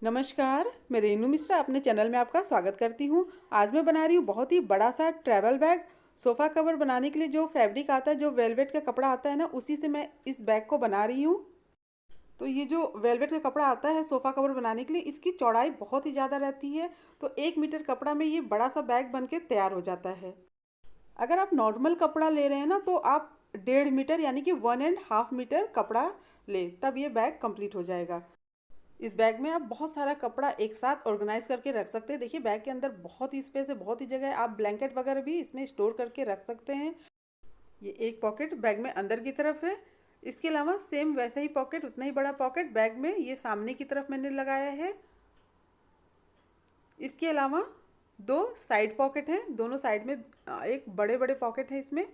नमस्कार, मैं रेनू मिश्रा अपने चैनल में आपका स्वागत करती हूँ। आज मैं बना रही हूँ बहुत ही बड़ा सा ट्रैवल बैग। सोफ़ा कवर बनाने के लिए जो फैब्रिक आता है, जो वेलवेट का कपड़ा आता है ना, उसी से मैं इस बैग को बना रही हूँ। तो ये जो वेलवेट का कपड़ा आता है सोफ़ा कवर बनाने के लिए, इसकी चौड़ाई बहुत ही ज़्यादा रहती है। तो 1 मीटर कपड़ा में ये बड़ा सा बैग बन के तैयार हो जाता है। अगर आप नॉर्मल कपड़ा ले रहे हैं ना, तो आप 1.5 मीटर यानी कि 1.5 मीटर कपड़ा ले, तब ये बैग कंप्लीट हो जाएगा। इस बैग में आप बहुत सारा कपड़ा एक साथ ऑर्गेनाइज करके रख सकते हैं। देखिए बैग के अंदर बहुत ही स्पेस है, बहुत ही जगह है। आप ब्लैंकेट वगैरह भी इसमें स्टोर करके रख सकते हैं। ये एक पॉकेट बैग में अंदर की तरफ है। इसके अलावा सेम वैसा ही पॉकेट, उतना ही बड़ा पॉकेट बैग में ये सामने की तरफ मैंने लगाया है। इसके अलावा 2 साइड पॉकेट हैं, दोनों साइड में एक बड़े बड़े पॉकेट हैं इसमें,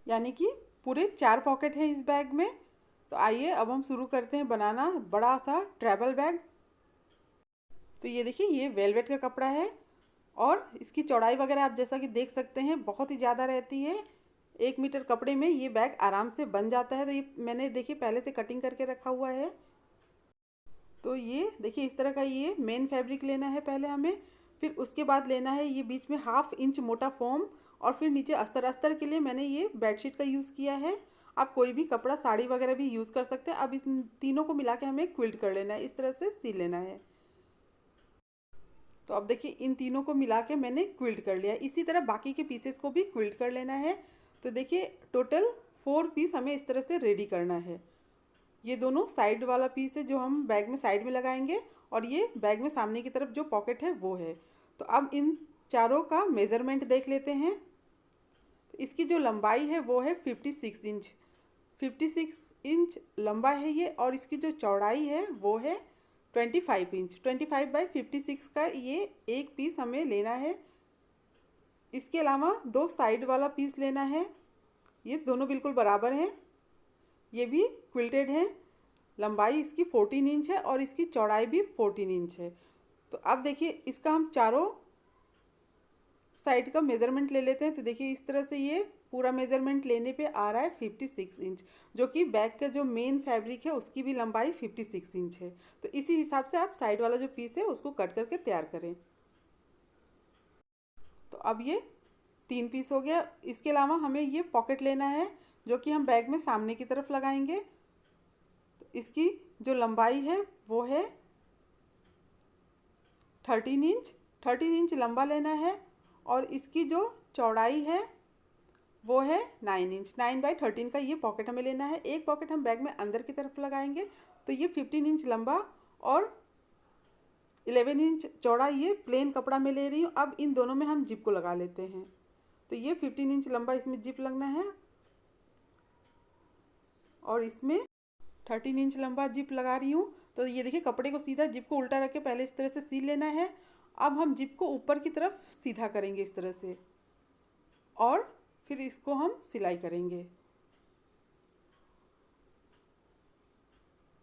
यानी कि पूरे 4 पॉकेट हैं इस बैग में। तो आइए अब हम शुरू करते हैं बनाना बड़ा सा ट्रैवल बैग। तो ये देखिए, ये वेलवेट का कपड़ा है और इसकी चौड़ाई वगैरह आप जैसा कि देख सकते हैं बहुत ही ज़्यादा रहती है। 1 मीटर कपड़े में ये बैग आराम से बन जाता है। तो ये मैंने देखिए पहले से कटिंग करके रखा हुआ है। तो ये देखिए इस तरह का ये मेन फैब्रिक लेना है पहले हमें। फिर उसके बाद लेना है ये बीच में 1/2 इंच मोटा फोम। और फिर नीचे अस्तर के लिए मैंने ये बेडशीट का यूज़ किया है। आप कोई भी कपड़ा, साड़ी वगैरह भी यूज़ कर सकते हैं। अब इस तीनों को मिला के हमें क्विल्ट कर लेना है, इस तरह से सी लेना है। तो अब देखिए इन तीनों को मिला के मैंने क्विल्ट कर लिया है। इसी तरह बाकी के पीसेस को भी क्विल्ट कर लेना है। तो देखिए टोटल 4 पीस हमें इस तरह से रेडी करना है। ये दोनों साइड वाला पीस है जो हम बैग में साइड में लगाएंगे, और ये बैग में सामने की तरफ जो पॉकेट है वो है। तो अब इन चारों का मेज़रमेंट देख लेते हैं। तो इसकी जो लंबाई है वो है 56 इंच। 56 इंच लंबा है ये, और इसकी जो चौड़ाई है वो है 25 इंच। 25/56 का ये एक पीस हमें लेना है। इसके अलावा 2 साइड वाला पीस लेना है। ये दोनों बिल्कुल बराबर हैं, ये भी क्विल्टेड हैं। लंबाई इसकी 14 इंच है और इसकी चौड़ाई भी 14 इंच है। तो अब देखिए इसका हम चारों साइड का मेज़रमेंट ले लेते हैं। तो देखिए इस तरह से ये पूरा मेज़रमेंट लेने पे आ रहा है 56 इंच, जो कि बैग का जो मेन फैब्रिक है उसकी भी लंबाई 56 इंच है। तो इसी हिसाब से आप साइड वाला जो पीस है उसको कट करके तैयार करें। तो अब ये 3 पीस हो गया। इसके अलावा हमें ये पॉकेट लेना है जो कि हम बैग में सामने की तरफ लगाएंगे। तो इसकी जो लंबाई है वो है 13 इंच। 13 इंच लंबा लेना है, और इसकी जो चौड़ाई है वो है 9 इंच। 9/13 का ये पॉकेट हमें लेना है। एक पॉकेट हम बैग में अंदर की तरफ लगाएंगे। तो ये 15 इंच लंबा और 11 इंच चौड़ा ये प्लेन कपड़ा में ले रही हूँ। अब इन दोनों में हम जिप को लगा लेते हैं। तो ये 15 इंच लंबा इसमें जिप लगना है, और इसमें 13 इंच लंबा जिप लगा रही हूँ। तो ये देखिए कपड़े को सीधा, जिप को उल्टा रख के पहले इस तरह से सी लेना है। अब हम जिप को ऊपर की तरफ सीधा करेंगे इस तरह से, और फिर इसको हम सिलाई करेंगे।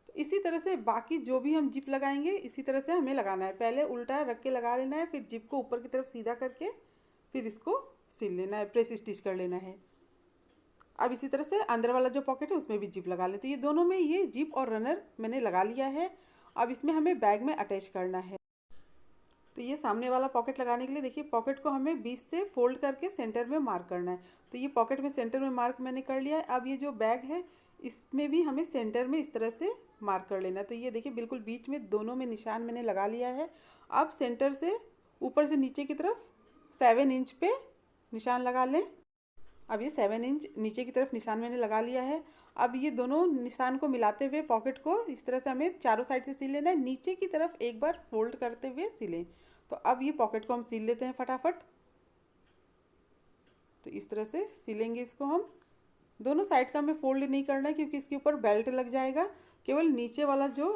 तो इसी तरह से बाकी जो भी हम जिप लगाएंगे इसी तरह से हमें लगाना है। पहले उल्टा रख के लगा लेना है, फिर जिप को ऊपर की तरफ सीधा करके फिर इसको सिल लेना है, प्रेस स्टिच कर लेना है। अब इसी तरह से अंदर वाला जो पॉकेट है उसमें भी जिप लगा लें। तो ये दोनों में ये जिप और रनर मैंने लगा लिया है। अब इसमें हमें बैग में अटैच करना है। तो ये सामने वाला पॉकेट लगाने के लिए देखिए पॉकेट को हमें बीच से फोल्ड करके सेंटर में मार्क करना है। तो ये पॉकेट में सेंटर में मार्क मैंने कर लिया है। अब ये जो बैग है इसमें भी हमें सेंटर में इस तरह से मार्क कर लेना है। तो ये देखिए बिल्कुल बीच में दोनों में निशान मैंने लगा लिया है। अब सेंटर से ऊपर से नीचे की तरफ 7 इंच पे निशान लगा लें। अब ये 7 इंच नीचे की तरफ निशान मैंने लगा लिया है। अब ये दोनों निशान को मिलाते हुए पॉकेट को इस तरह से हमें चारों साइड से सिल लेना है। नीचे की तरफ एक बार फोल्ड करते हुए सिलें। तो अब ये पॉकेट को हम सिल लेते हैं फटाफट। तो इस तरह से सिलेंगे इसको हम। दोनों साइड का हमें फोल्ड नहीं करना है क्योंकि इसके ऊपर बेल्ट लग जाएगा। केवल नीचे वाला जो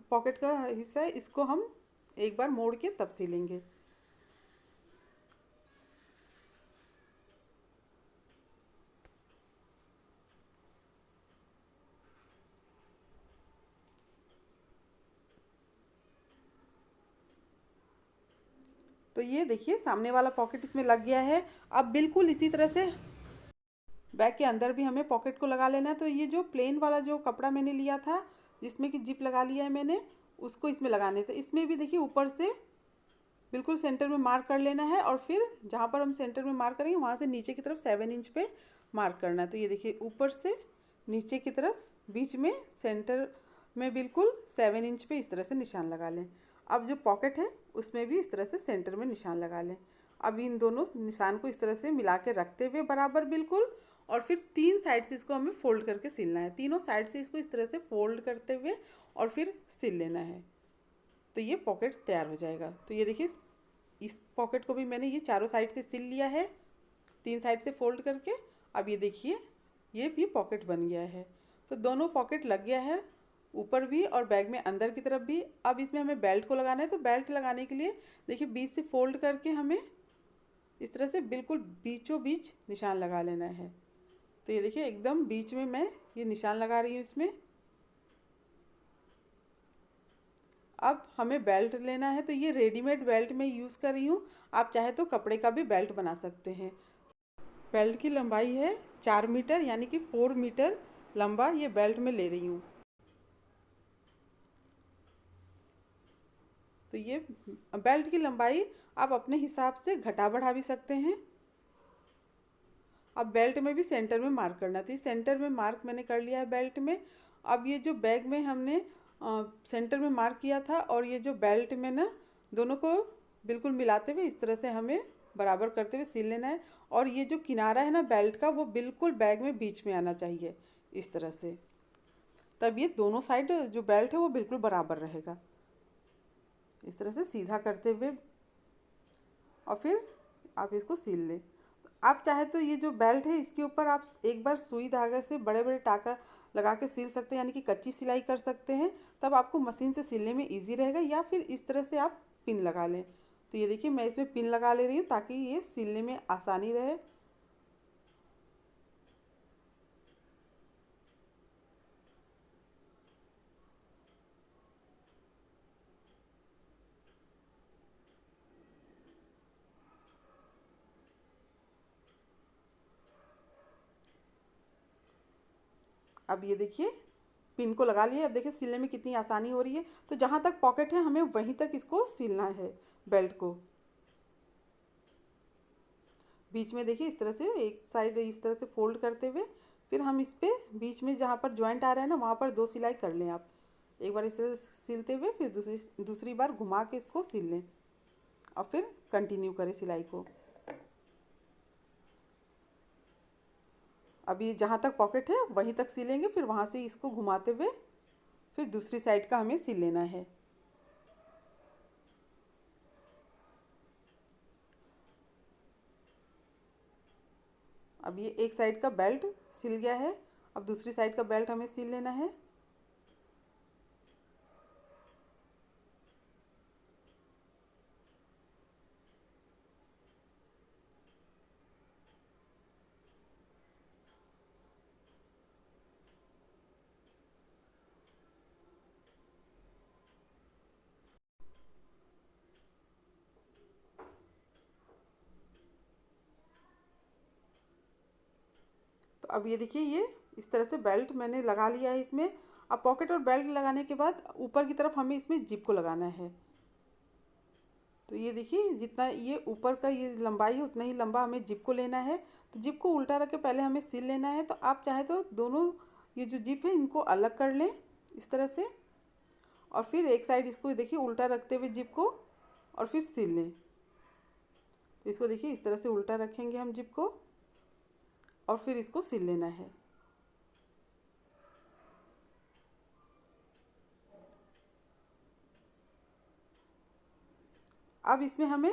पॉकेट का हिस्सा है इसको हम एक बार मोड़ के तब सिलेंगे। तो ये देखिए सामने वाला पॉकेट इसमें लग गया है। अब बिल्कुल इसी तरह से बैग के अंदर भी हमें पॉकेट को लगा लेना है। तो ये जो प्लेन वाला जो कपड़ा मैंने लिया था जिसमें कि जिप लगा लिया है मैंने, उसको इसमें लगाने थे। इसमें भी देखिए ऊपर से बिल्कुल सेंटर में मार्क कर लेना है और फिर जहाँ पर हम सेंटर में मार्क करेंगे वहाँ से नीचे की तरफ 7 इंच पे मार्क करना है। तो ये देखिए ऊपर से नीचे की तरफ बीच में सेंटर में बिल्कुल 7 इंच पे इस तरह से निशान लगा लें। अब जो पॉकेट है उसमें भी इस तरह से सेंटर में निशान लगा लें। अब इन दोनों निशान को इस तरह से मिला के रखते हुए बराबर बिल्कुल, और फिर 3 साइड से इसको हमें फोल्ड करके सिलना है। तीनों साइड से इसको इस तरह से फोल्ड करते हुए और फिर सिल लेना है। तो ये पॉकेट तैयार हो जाएगा। तो ये देखिए इस पॉकेट को भी मैंने ये चारों साइड से सिल लिया है, 3 साइड से फोल्ड करके। अब ये देखिए ये भी पॉकेट बन गया है। तो दोनों पॉकेट लग गया है, ऊपर भी और बैग में अंदर की तरफ भी। अब इसमें हमें बेल्ट को लगाना है। तो बेल्ट लगाने के लिए देखिए बीच से फोल्ड करके हमें इस तरह से बिल्कुल बीचों बीच निशान लगा लेना है। तो ये देखिए एकदम बीच में मैं ये निशान लगा रही हूँ इसमें। अब हमें बेल्ट लेना है। तो ये रेडीमेड बेल्ट मैं यूज़ कर रही हूँ, आप चाहे तो कपड़े का भी बेल्ट बना सकते हैं। बेल्ट की लंबाई है 4 मीटर, यानी कि 4 मीटर लंबा ये बेल्ट में ले रही हूँ। तो ये बेल्ट की लंबाई आप अपने हिसाब से घटा बढ़ा भी सकते हैं। अब बेल्ट में भी सेंटर में मार्क करना। तो ये सेंटर में मार्क मैंने कर लिया है बेल्ट में। अब ये जो बैग में हमने सेंटर में मार्क किया था और ये जो बेल्ट में ना, दोनों को बिल्कुल मिलाते हुए इस तरह से हमें बराबर करते हुए सिल लेना है। और ये जो किनारा है ना बेल्ट का, वो बिल्कुल बैग में बीच में आना चाहिए इस तरह से। तब ये दोनों साइड जो बेल्ट है वो बिल्कुल बराबर रहेगा। इस तरह से सीधा करते हुए और फिर आप इसको सिल लें। आप चाहे तो ये जो बेल्ट है इसके ऊपर आप एक बार सुई धागे से बड़े बड़े टाका लगा के सिल सकते हैं, यानी कि कच्ची सिलाई कर सकते हैं। तब आपको मशीन से सिलने में इजी रहेगा। या फिर इस तरह से आप पिन लगा लें। तो ये देखिए मैं इसमें पिन लगा ले रही हूँ ताकि ये सिलने में आसानी रहे। अब ये देखिए पिन को लगा लिया। अब देखिए सिलने में कितनी आसानी हो रही है। तो जहाँ तक पॉकेट है हमें वहीं तक इसको सिलना है बेल्ट को। बीच में देखिए इस तरह से एक साइड इस तरह से फोल्ड करते हुए फिर हम इस पे बीच में जहाँ पर जॉइंट आ रहा है ना, वहाँ पर 2 सिलाई कर लें आप। एक बार इस तरह से सिलते हुए फिर दूसरी बार घुमा के इसको सिल लें और फिर कंटिन्यू करें सिलाई को। अब ये जहाँ तक पॉकेट है वहीं तक सिलेंगे, फिर वहाँ से इसको घुमाते हुए फिर दूसरी साइड का हमें सिल लेना है। अब ये एक साइड का बेल्ट सिल गया है। अब दूसरी साइड का बेल्ट हमें सिल लेना है। तो अब ये देखिए ये इस तरह से बेल्ट मैंने लगा लिया है इसमें। अब पॉकेट और बेल्ट लगाने के बाद ऊपर की तरफ हमें इसमें जिप को लगाना है। तो ये देखिए जितना ये ऊपर का ये लंबाई है उतना ही लंबा हमें जिप को लेना है। तो जिप को उल्टा रख के पहले हमें सिल लेना है। तो आप चाहे तो दोनों ये जो जिप है इनको अलग कर लें इस तरह से, और फिर एक साइड इसको देखिए उल्टा रखते हुए जिप को और फिर सिल लें। तो इसको देखिए इस तरह से उल्टा रखेंगे हम जिप को और फिर इसको सिल लेना है। अब इसमें हमें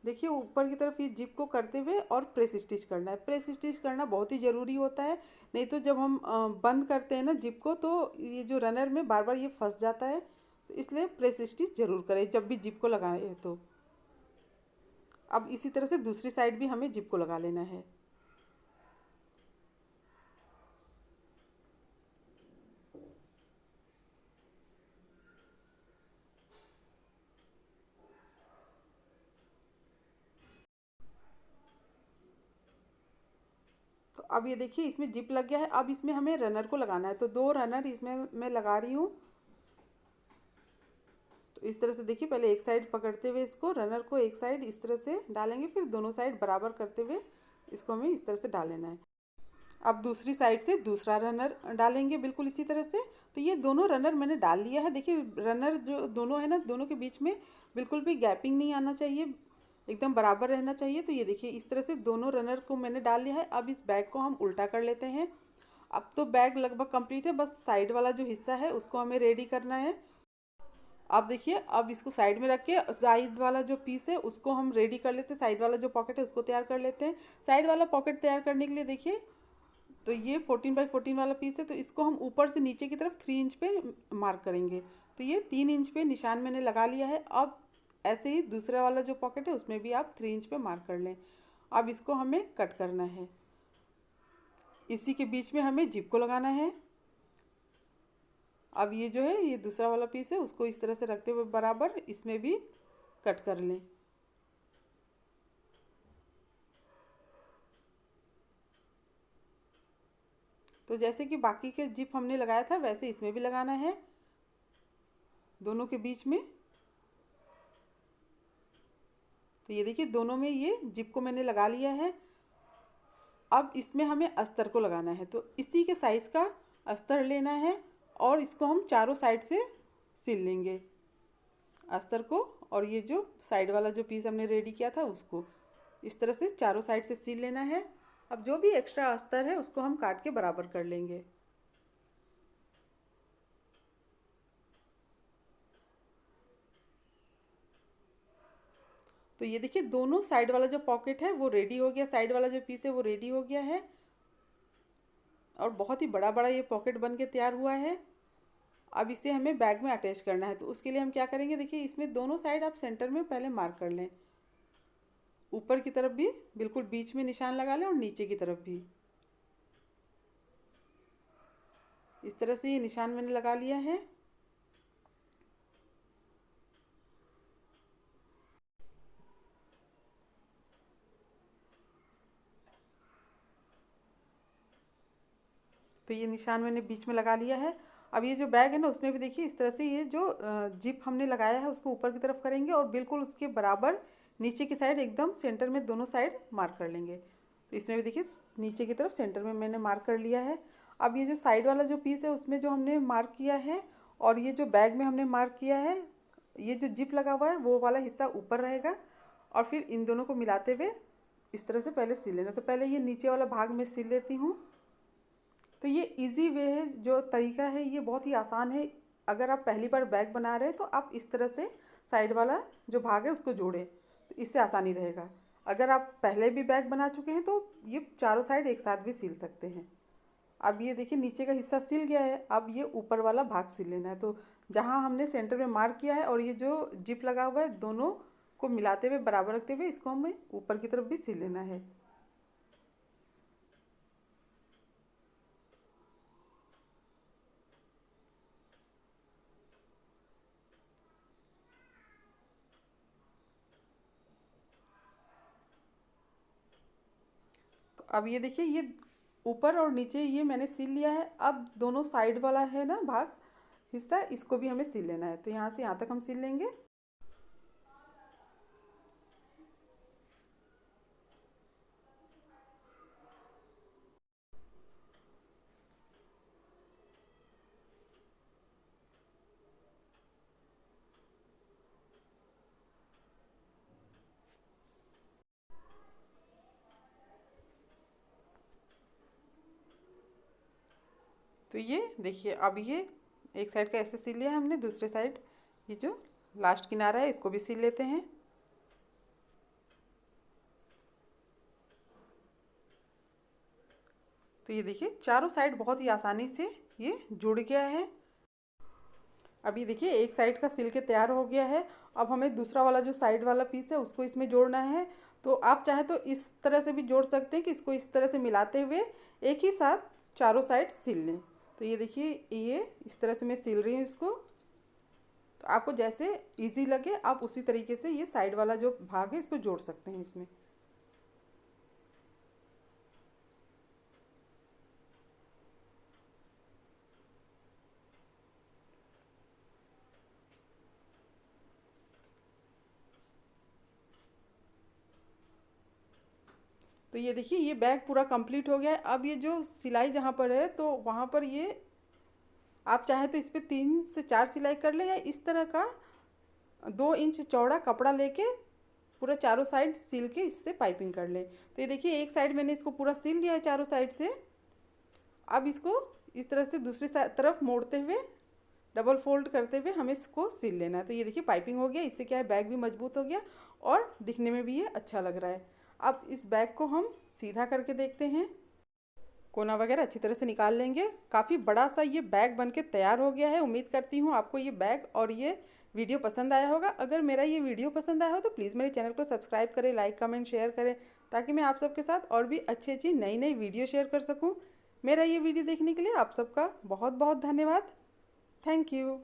देखिए ऊपर की तरफ ये जिप को करते हुए और प्रेस स्टिच करना है। प्रेस स्टिच करना बहुत ही ज़रूरी होता है, नहीं तो जब हम बंद करते हैं ना जिप को तो ये जो रनर में बार बार ये फंस जाता है। तो इसलिए प्रेस स्टिच ज़रूर करें जब भी जिप को लगाए तो। अब इसी तरह से दूसरी साइड भी हमें जिप को लगा लेना है। तो अब ये देखिए इसमें जिप लग गया है। अब इसमें हमें रनर को लगाना है। तो 2 रनर इसमें मैं लगा रही हूँ। तो इस तरह से देखिए, पहले एक साइड पकड़ते हुए इसको, रनर को एक साइड इस तरह से डालेंगे, फिर दोनों साइड बराबर करते हुए इसको हमें इस तरह से डाल लेना है। अब दूसरी साइड से दूसरा रनर डालेंगे बिल्कुल इसी तरह से। तो ये दोनों रनर मैंने डाल लिया है। देखिए रनर जो दोनों है ना, दोनों के बीच में बिल्कुल भी गैपिंग नहीं आना चाहिए, एकदम बराबर रहना चाहिए। तो ये देखिए इस तरह से दोनों रनर को मैंने डाल लिया है। अब इस बैग को हम उल्टा कर लेते हैं। अब तो बैग लगभग कंप्लीट है, बस साइड वाला जो हिस्सा है उसको हमें रेडी करना है। अब देखिए, अब इसको साइड में रख के साइड वाला जो पीस है उसको हम रेडी कर लेते हैं। साइड वाला जो पॉकेट है उसको तैयार कर लेते हैं। साइड वाला पॉकेट तैयार करने के लिए देखिए, तो ये 14x14 वाला पीस है, तो इसको हम ऊपर से नीचे की तरफ 3 इंच पे मार्क करेंगे। तो ये 3 इंच पे निशान मैंने लगा लिया है। अब ऐसे ही दूसरा वाला जो पॉकेट है उसमें भी आप 3 इंच पे मार्क कर लें। अब इसको हमें कट करना है। इसी के बीच में हमें जिप को लगाना है। अब ये जो है, ये दूसरा वाला पीस है, उसको इस तरह से रखते हुए बराबर इसमें भी कट कर लें। तो जैसे कि बाकी के जिप हमने लगाया था वैसे इसमें भी लगाना है, दोनों के बीच में। तो ये देखिए दोनों में ये जिप को मैंने लगा लिया है। अब इसमें हमें अस्तर को लगाना है, तो इसी के साइज़ का अस्तर लेना है और इसको हम चारों साइड से सिल लेंगे अस्तर को। और ये जो साइड वाला जो पीस हमने रेडी किया था उसको इस तरह से चारों साइड से सिल लेना है। अब जो भी एक्स्ट्रा अस्तर है उसको हम काट के बराबर कर लेंगे। तो ये देखिए दोनों साइड वाला जो पॉकेट है वो रेडी हो गया, साइड वाला जो पीस है वो रेडी हो गया है और बहुत ही बड़ा बड़ा ये पॉकेट बन के तैयार हुआ है। अब इसे हमें बैग में अटैच करना है। तो उसके लिए हम क्या करेंगे, देखिए इसमें दोनों साइड आप सेंटर में पहले मार्क कर लें। ऊपर की तरफ भी बिल्कुल बीच में निशान लगा लें और नीचे की तरफ भी इस तरह से ये निशान मैंने लगा लिया है। तो ये निशान मैंने बीच में लगा लिया है। अब ये जो बैग है ना उसमें भी देखिए इस तरह से ये जो जिप हमने लगाया है उसको ऊपर की तरफ करेंगे और बिल्कुल उसके बराबर नीचे की साइड एकदम सेंटर में दोनों साइड मार्क कर लेंगे। तो इसमें भी देखिए नीचे की तरफ सेंटर में मैंने मार्क कर लिया है। अब ये जो साइड वाला जो पीस है उसमें जो हमने मार्क किया है और ये जो बैग में हमने मार्क किया है, ये जो जिप लगा हुआ है वो वाला हिस्सा ऊपर रहेगा और फिर इन दोनों को मिलाते हुए इस तरह से पहले सिल लेना। तो पहले ये नीचे वाला भाग में सिल लेती हूँ। तो ये इजी वे है, जो तरीका है ये बहुत ही आसान है। अगर आप पहली बार बैग बना रहे हैं तो आप इस तरह से साइड वाला जो भाग है उसको जोड़ें, तो इससे आसानी रहेगा। अगर आप पहले भी बैग बना चुके हैं तो ये चारों साइड एक साथ भी सिल सकते हैं। अब ये देखिए नीचे का हिस्सा सिल गया है। अब ये ऊपर वाला भाग सिल लेना है। तो जहाँ हमने सेंटर में मार्क किया है और ये जो जिप लगा हुआ है दोनों को मिलाते हुए बराबर रखते हुए इसको हमें ऊपर की तरफ भी सिल लेना है। तो अब ये देखिए ये ऊपर और नीचे ये मैंने सिल लिया है। अब दोनों साइड वाला है ना भाग हिस्सा, इसको भी हमें सिल लेना है। तो यहाँ से यहाँ तक हम सिल लेंगे। तो ये देखिए अब ये एक साइड का ऐसे सिल लिया है हमने, दूसरे साइड ये जो लास्ट किनारा है इसको भी सिल लेते हैं। तो ये देखिए चारों साइड बहुत ही आसानी से ये जुड़ गया है। अब ये देखिए एक साइड का सिल के तैयार हो गया है। अब हमें दूसरा वाला जो साइड वाला पीस है उसको इसमें जोड़ना है। तो आप चाहे तो इस तरह से भी जोड़ सकते हैं कि इसको इस तरह से मिलाते हुए एक ही साथ चारों साइड सिल लें। तो ये देखिए ये इस तरह से मैं सिल रही हूँ इसको। तो आपको जैसे इजी लगे आप उसी तरीके से ये साइड वाला जो भाग है इसको जोड़ सकते हैं इसमें। तो ये देखिए ये बैग पूरा कंप्लीट हो गया है। अब ये जो सिलाई जहाँ पर है तो वहाँ पर ये आप चाहें तो इस पर 3 से 4 सिलाई कर ले, या इस तरह का 2 इंच चौड़ा कपड़ा लेके पूरा चारों साइड सिल के इससे पाइपिंग कर ले। तो ये देखिए एक साइड मैंने इसको पूरा सिल लिया है चारों साइड से। अब इसको इस तरह से दूसरी तरफ मोड़ते हुए डबल फोल्ड करते हुए हमें इसको सिल लेना है। तो ये देखिए पाइपिंग हो गया, इससे क्या है बैग भी मजबूत हो गया और दिखने में भी ये अच्छा लग रहा है। अब इस बैग को हम सीधा करके देखते हैं। कोना वगैरह अच्छी तरह से निकाल लेंगे। काफ़ी बड़ा सा ये बैग बनके तैयार हो गया है। उम्मीद करती हूँ आपको ये बैग और ये वीडियो पसंद आया होगा। अगर मेरा ये वीडियो पसंद आया हो तो प्लीज़ मेरे चैनल को सब्सक्राइब करें, लाइक कमेंट शेयर करें, ताकि मैं आप सबके साथ और भी अच्छी अच्छी नई नई वीडियो शेयर कर सकूँ। मेरा ये वीडियो देखने के लिए आप सबका बहुत बहुत धन्यवाद। Thank you.